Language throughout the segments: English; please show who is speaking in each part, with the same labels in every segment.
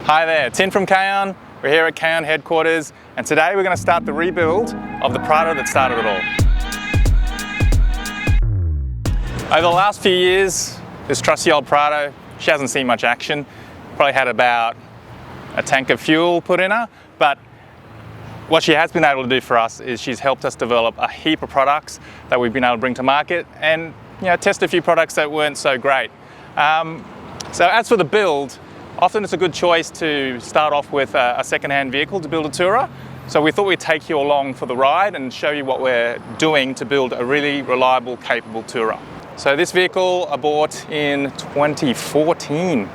Speaker 1: Hi there, Tim from KAON. We're here at KAON headquarters, and today we're going to start the rebuild of the Prado that started it all. Over the last few years, this trusty old Prado, she hasn't seen much action. Probably had about a tank of fuel put in her, but what she has been able to do for us is she's helped us develop a heap of products that we've been able to bring to market and test a few products that weren't so great. So as for the build, often it's a good choice to start off with a second-hand vehicle to build a tourer. So we thought we'd take you along for the ride and show you what we're doing to build a really reliable, capable tourer. So this vehicle I bought in 2014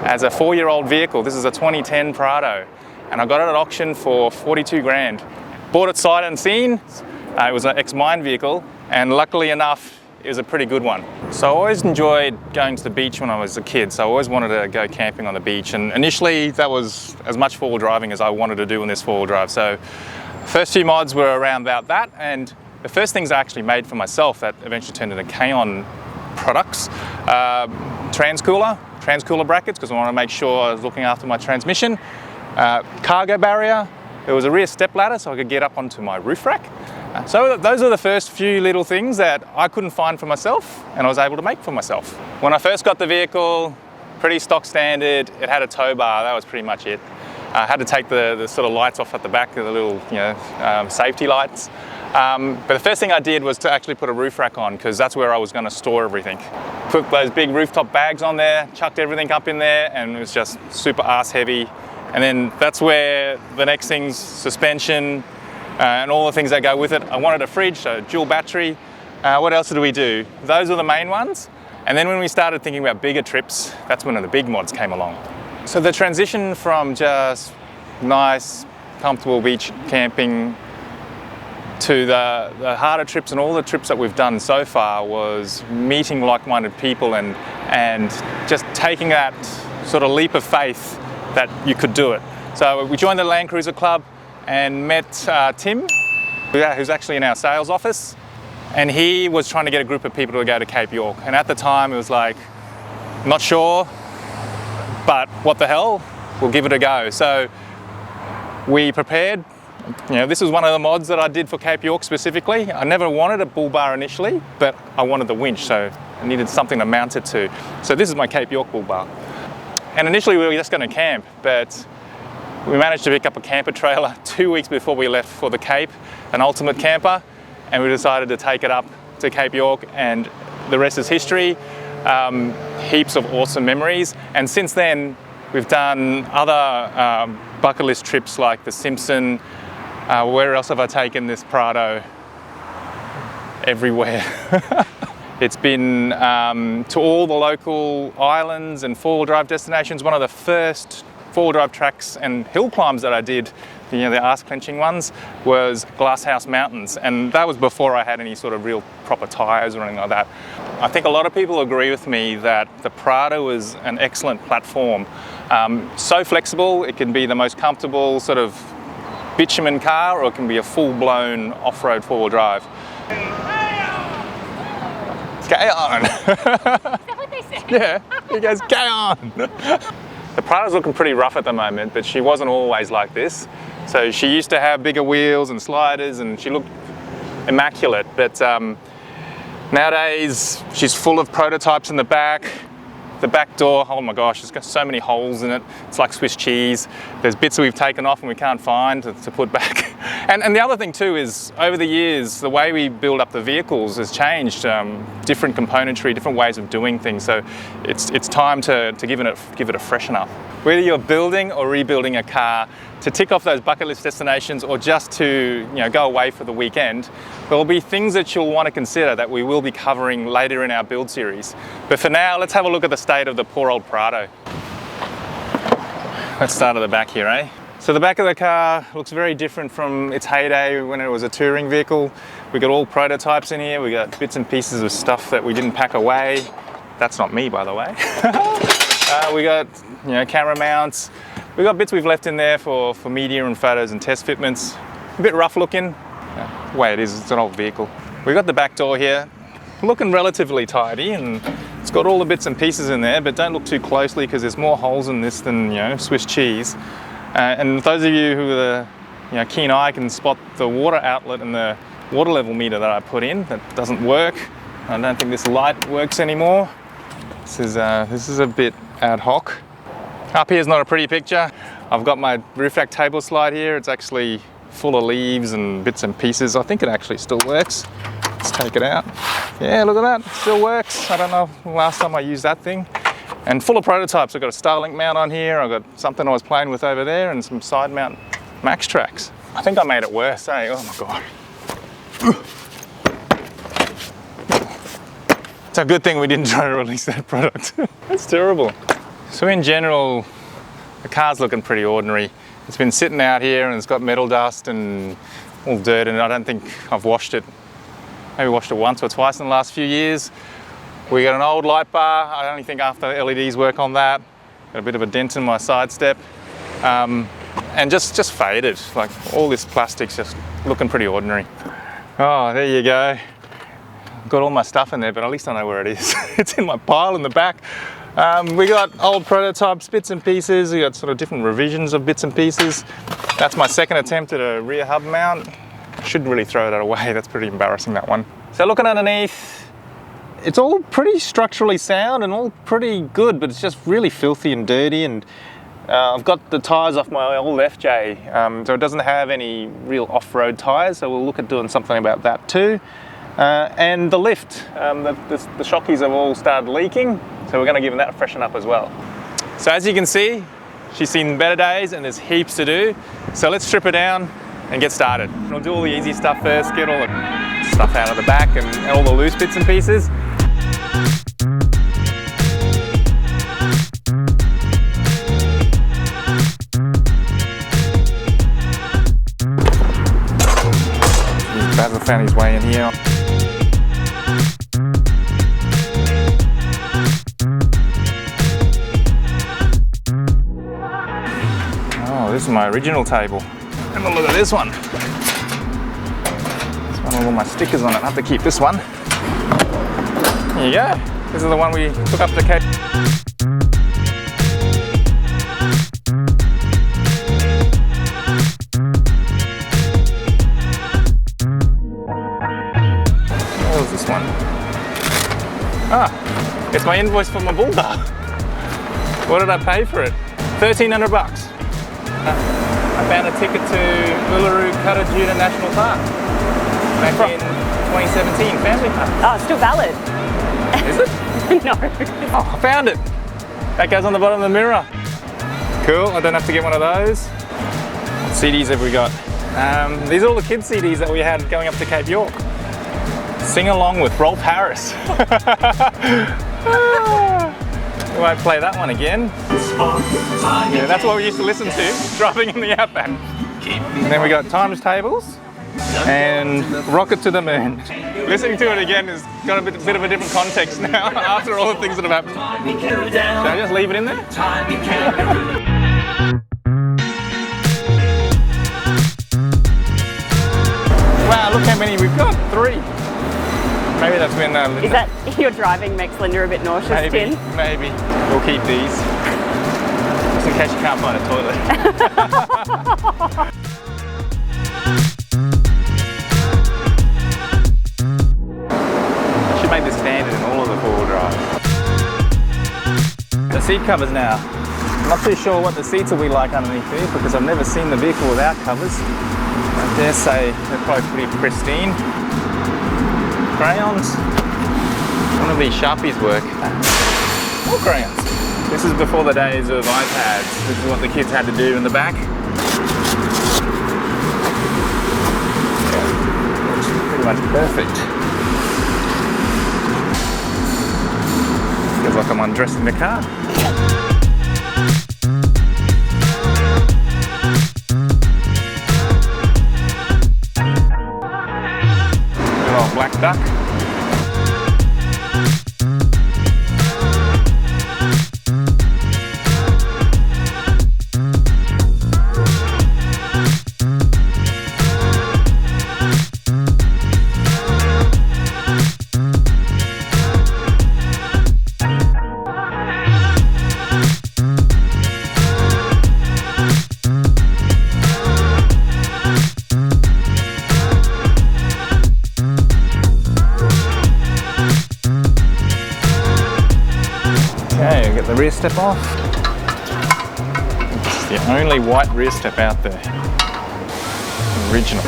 Speaker 1: as a 4-year-old vehicle. This is a 2010 Prado, and I got it at auction for 42 grand. Bought it sight unseen. It was an ex-mine vehicle, and luckily enough, it was a pretty good one. So I always enjoyed going to the beach when I was a kid, so I always wanted to go camping on the beach, and initially that was as much four-wheel driving as I wanted to do in this four-wheel drive. So first few mods were around about that, and the first things I actually made for myself that eventually turned into KAON products, transcooler brackets, because I wanted to make sure I was looking after my transmission, cargo barrier. There was a rear step ladder so I could get up onto my roof rack. So those are the first few little things that I couldn't find for myself and I was able to make for myself. When I first got the vehicle, pretty stock standard, it had a tow bar, that was pretty much it. I had to take the sort of lights off at the back, the little safety lights. But the first thing I did was to actually put a roof rack on, because that's where I was going to store everything. Put those big rooftop bags on there, chucked everything up in there, and it was just super ass heavy. And then that's where the next thing's suspension, and all the things that go with it. I wanted a fridge, so dual battery. What else did we do? Those are the main ones. And then when we started thinking about bigger trips, that's when the big mods came along. So the transition from just nice, comfortable beach camping to the harder trips and all the trips that we've done so far was meeting like-minded people and just taking that sort of leap of faith that you could do it. So we joined the Land Cruiser Club and met Tim, who's actually in our sales office, and he was trying to get a group of people to go to Cape York. And at the time it was like, not sure, but what the hell, we'll give it a go. So we prepared. This was one of the mods that I did for Cape York specifically. I never wanted a bull bar initially, but I wanted the winch, so I needed something to mount it to. So this is my Cape York bull bar. And initially we were just going to camp, but we managed to pick up a camper trailer 2 weeks before we left for the Cape, an ultimate camper, and we decided to take it up to Cape York, and the rest is history. Heaps of awesome memories, and since then we've done other bucket list trips like the Simpson. Where else have I taken this Prado? Everywhere. It's been to all the local islands and four-wheel drive destinations. One of the first four-wheel drive tracks and hill climbs that I did, the ass-clenching ones, was Glasshouse Mountains, and that was before I had any sort of real proper tyres or anything like that. I think a lot of people agree with me that the Prado is an excellent platform. So flexible, it can be the most comfortable sort of bitumen car, or it can be a full-blown off-road four-wheel drive. KAON! Is that what they say? Yeah, he goes KAON! The Prado's looking pretty rough at the moment, but she wasn't always like this. So she used to have bigger wheels and sliders, and she looked immaculate. But nowadays, she's full of prototypes in the back. The back door, oh my gosh, it's got so many holes in it. It's like Swiss cheese. There's bits that we've taken off and we can't find to put back. And the other thing too is, over the years, the way we build up the vehicles has changed. Different componentry, different ways of doing things. So it's time to give it a freshen up. Whether you're building or rebuilding a car, to tick off those bucket list destinations, or just to go away for the weekend, there will be things that you'll want to consider that we will be covering later in our build series. But for now, let's have a look at the state of the poor old Prado. Let's start at the back here, eh? So the back of the car looks very different from its heyday when it was a touring vehicle. We got all prototypes in here. We got bits and pieces of stuff that we didn't pack away. That's not me, by the way. We got camera mounts. We got bits we've left in there for media and photos and test fitments. A bit rough looking. The way it is, it's an old vehicle. We got the back door here, looking relatively tidy, and It's got all the bits and pieces in there, but don't look too closely because there's more holes in this than, you know, Swiss cheese. And those of you who are, you know, keen eye can spot the water outlet and the water level meter that I put in. That doesn't work. I don't think this light works anymore. This is a bit ad hoc. Up here is not a pretty picture. I've got my roof rack table slide here. It's actually full of leaves and bits and pieces. I think it actually still works. Let's take it out. Yeah, look at that, it still works. I don't know last time I used that thing. And full of prototypes. I've got a Starlink mount on here. I've got something I was playing with over there and some side mount max tracks. I think I made it worse, eh? Oh my God. It's a good thing we didn't try to release that product. That's terrible. So in general, the car's looking pretty ordinary. It's been sitting out here and it's got metal dust and all dirt in it. I don't think I've washed it. Maybe washed it once or twice in the last few years. We got an old light bar. I only think after LEDs work on that. Got a bit of a dent in my side step. And just faded. Like all this plastic's just looking pretty ordinary. Oh, there you go. Got all my stuff in there, but at least I know where it is. It's in my pile in the back. We got old prototypes, bits and pieces. We got sort of different revisions of bits and pieces. That's my second attempt at a rear hub mount. Shouldn't really throw that away. That's pretty embarrassing, that one. So looking underneath, it's all pretty structurally sound and all pretty good, but it's just really filthy and dirty. And I've got the tyres off my old FJ, so it doesn't have any real off-road tyres. So we'll look at doing something about that too. And the lift, the shockies have all started leaking. So we're going to give that a freshen up as well. So as you can see, she's seen better days and there's heaps to do. So let's strip her down and get started. We'll do all the easy stuff first, get all the stuff out of the back and all the loose bits and pieces. Basil found his way in here. Oh, this is my original table. Have a look at this one. This one with all my stickers on it. I have to keep this one. There you go. This is the one we took up to Cape. What was this one? Ah, it's my invoice for my bull bar. What did I pay for it? $1,300. I found a ticket to Uluru Karajuda National Park back in 2017, family park.
Speaker 2: Oh, it's still valid.
Speaker 1: Is it?
Speaker 2: No.
Speaker 1: Oh, I found it. That goes on the bottom of the mirror. Cool, I don't have to get one of those. What CDs have we got? These are all the kids' CDs that we had going up to Cape York. Sing along with Rolf Harris. We won't play that one again. Yeah, that's what we used to listen to, driving in the Outback. And then we got times tables and Rocket to the Moon. Listening to it again has got a bit of a different context now after all the things that have happened. Should I just leave it in there? Wow, look how many we've got, 3. Maybe that's when Linda...
Speaker 2: Is that your driving makes Linda a bit nauseous,
Speaker 1: maybe,
Speaker 2: Tin?
Speaker 1: Maybe. We'll keep these. Just in case you can't find a toilet. I should make this standard in all of the four-wheel drives. The seat covers now. I'm not too sure what the seats will be like underneath here because I've never seen the vehicle without covers. I dare say they're probably pretty pristine. Crayons. One of these Sharpies work. More crayons. This is before the days of iPads. This is what the kids had to do in the back. Yeah, looks pretty much perfect. Feels like I'm undressing the car. Black duck. step off. It's the only white rear step out there. Original.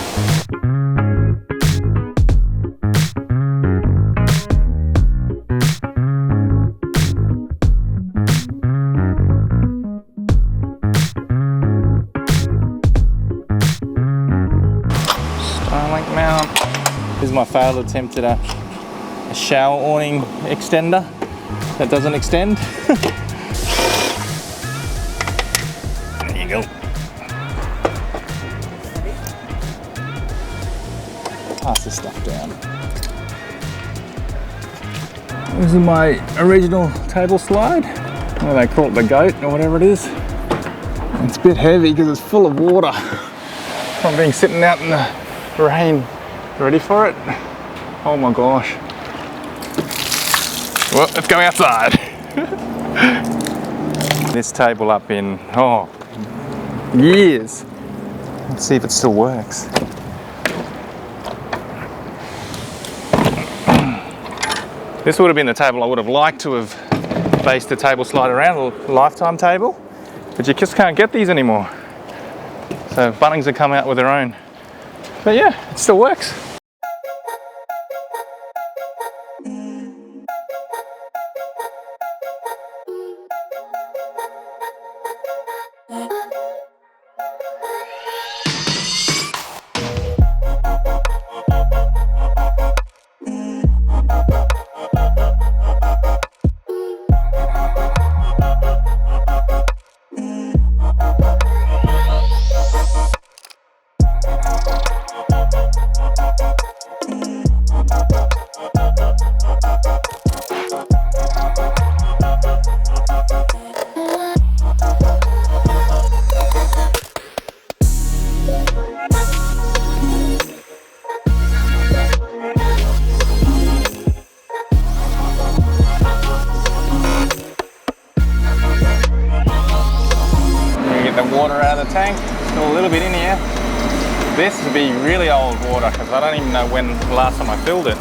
Speaker 1: Starlink mount. This is my failed attempt at a shower awning extender that doesn't extend. There you go. Pass this stuff down. This is my original table slide. Well, they call it the goat or whatever it is. It's a bit heavy because it's full of water from being sitting out in the rain. Ready for it? Oh my gosh. Well, let's go outside. This table up in, years. Let's see if it still works. This would have been the table I would have liked to have based the table slide around, a lifetime table, but you just can't get these anymore. So Bunnings have come out with their own. But yeah, it still works. Water out of the tank, still a little bit in here. This would be really old water because I don't even know when the last time I filled it.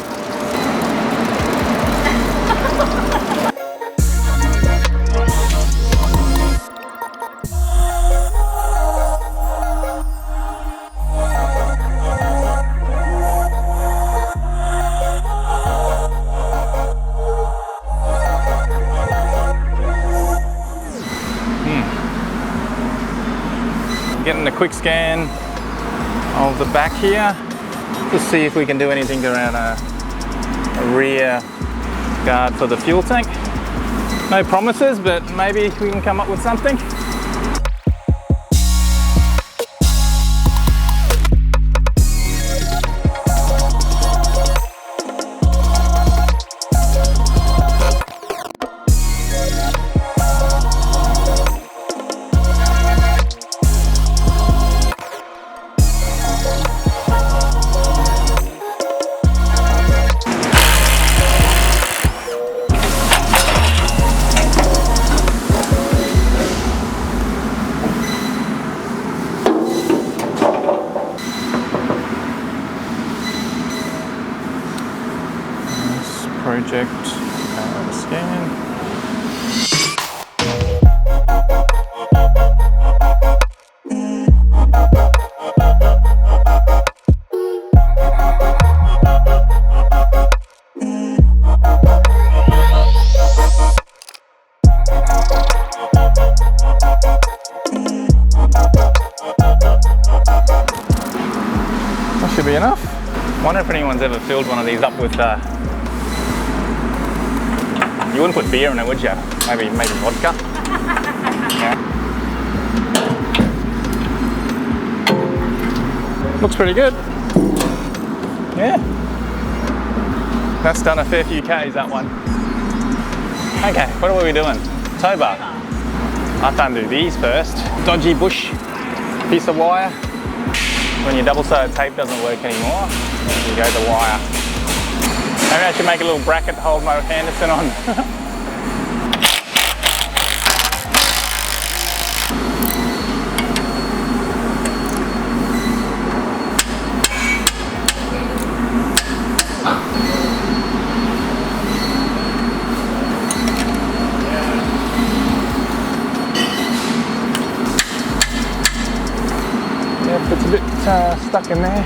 Speaker 1: Getting a quick scan of the back here to see if we can do anything around a rear guard for the fuel tank. No promises, but maybe we can come up with something. Project scan. That should be enough. Wonder if anyone's ever filled one of these up with you wouldn't put beer in it, would you? Maybe vodka? Yeah. Looks pretty good. Yeah. That's done a fair few Ks, that one. Okay, what are we doing? Tow bar. I can't do these first. Dodgy bush piece of wire. When your double-sided tape doesn't work anymore, you go the wire. Maybe I should make a little bracket to hold my Anderson on. a bit stuck in there.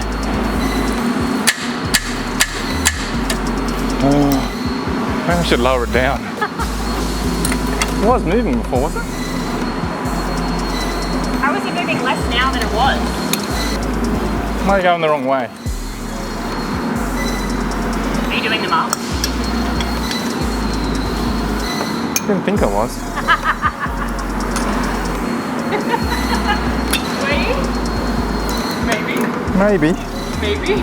Speaker 1: Oh, maybe I should lower it down. It was moving before, wasn't it?
Speaker 2: How is it moving less now than it was?
Speaker 1: Might be going the wrong way.
Speaker 2: Are you doing them up?
Speaker 1: Didn't think I was.
Speaker 2: Maybe.
Speaker 1: Maybe.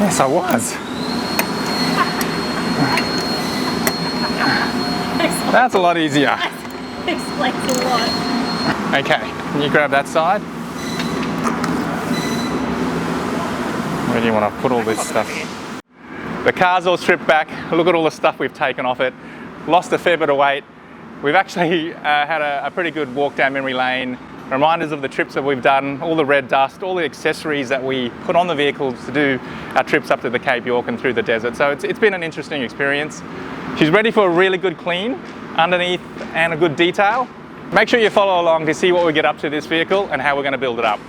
Speaker 1: Yes, I was. That's a lot easier.
Speaker 2: Explains a lot.
Speaker 1: Okay, can you grab that side? Where do you want to put all this stuff? The car's all stripped back. Look at all the stuff we've taken off it. Lost a fair bit of weight. We've actually had a pretty good walk down memory lane. Reminders of the trips that we've done, all the red dust, all the accessories that we put on the vehicles to do our trips up to the Cape York and through the desert. So it's been an interesting experience. She's ready for a really good clean underneath and a good detail. Make sure you follow along to see what we get up to this vehicle and how we're going to build it up.